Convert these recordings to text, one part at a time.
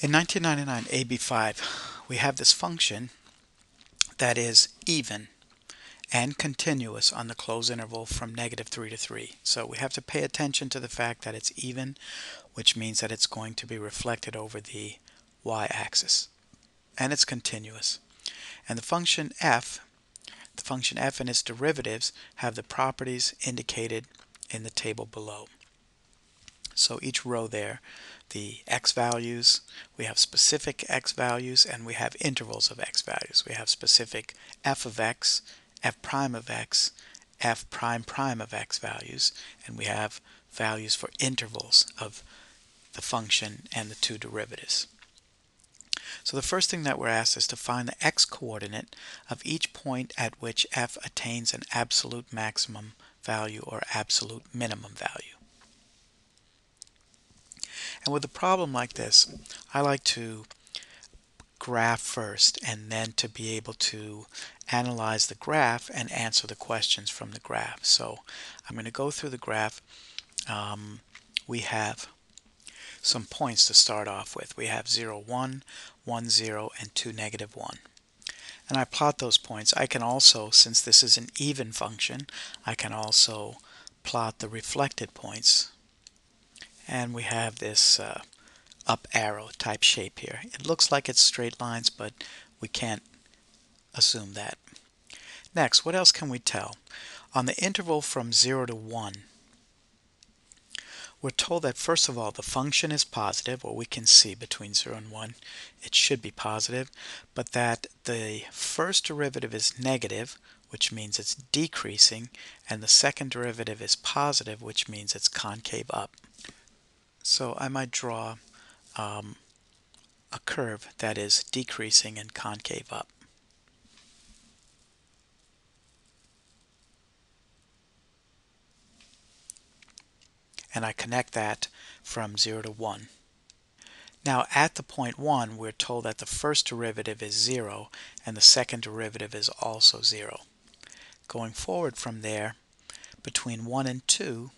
In 1999 AB5, we have this function that is even and continuous on the closed interval from -3 to 3. So we have to pay attention to the fact that it's even, which means that it's going to be reflected over the y-axis, and it's continuous. And the function f and its derivatives have the properties indicated in the table below. So each row there, the x values, we have specific x values, and we have intervals of x values. We have specific f of x, f prime of x, f prime prime of x values, and we have values for intervals of the function and the two derivatives. So the first thing that we're asked is to find the x-coordinate of each point at which f attains an absolute maximum value or absolute minimum value. And with a problem like this, I like to graph first and then to be able to analyze the graph and answer the questions from the graph. So I'm going to go through the graph. We have some points to start off with. We have 0, 1, 1, 0, and 2, -1. And I plot those points. I can also, since this is an even function, I can also plot the reflected points. And we have this up arrow type shape here. It looks like it's straight lines, but we can't assume that. Next, what else can we tell? On the interval from 0 to 1, we're told that first of all the function is positive, or we can see between 0 and 1 it should be positive, but that the first derivative is negative, which means it's decreasing, and the second derivative is positive, which means it's concave up. So I might draw a curve that is decreasing and concave up. And I connect that from 0 to 1. Now at the point 1, we're told that the first derivative is 0 and the second derivative is also 0. Going forward from there, between 1 and 2,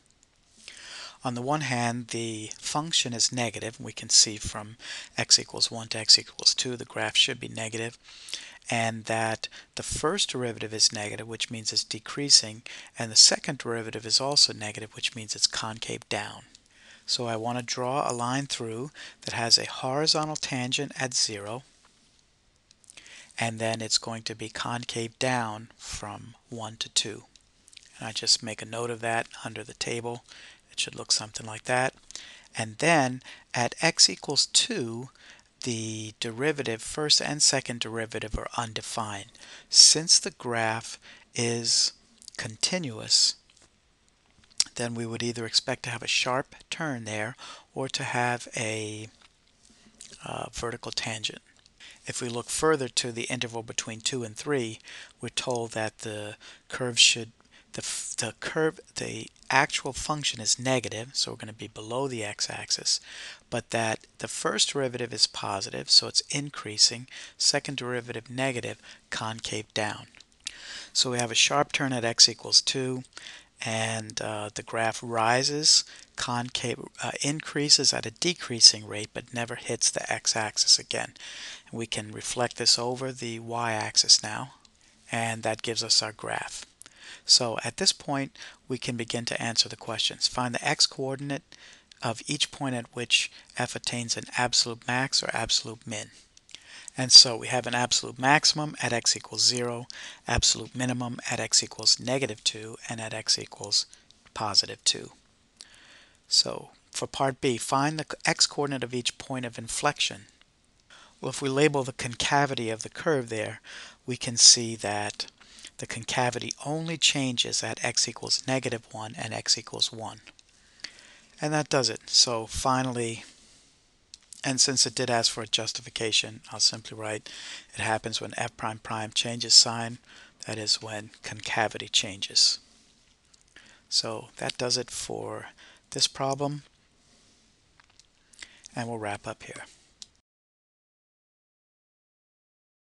on the one hand the function is negative. We can see from x equals 1 to x equals 2 the graph should be negative, and that the first derivative is negative, which means it's decreasing, and the second derivative is also negative, which means it's concave down. So I want to draw a line through that has a horizontal tangent at 0, and then it's going to be concave down from 1 to 2. And I just make a note of that under the table. It should look something like that. And then at x equals 2, the derivative, first and second derivative, are undefined. Since the graph is continuous, then we would either expect to have a sharp turn there or to have a vertical tangent. If we look further to the interval between 2 and 3, we're told that the curve should the actual function is negative, so we're going to be below the x-axis, but that the first derivative is positive, so it's increasing, second derivative negative, concave down. So we have a sharp turn at x equals 2, and the graph rises, increases at a decreasing rate, but never hits the x-axis again. And we can reflect this over the y-axis now, and that gives us our graph. So at this point we can begin to answer the questions. Find the x-coordinate of each point at which f attains an absolute max or absolute min. And so we have an absolute maximum at x equals 0, absolute minimum at x equals -2, and at x equals +2. So for part B, find the x-coordinate of each point of inflection. Well, if we label the concavity of the curve there, we can see that the concavity only changes at x equals -1 and x equals 1. And that does it. So finally, and since it did ask for a justification, I'll simply write it happens when f prime prime changes sign, that is when concavity changes. So that does it for this problem, and we'll wrap up here.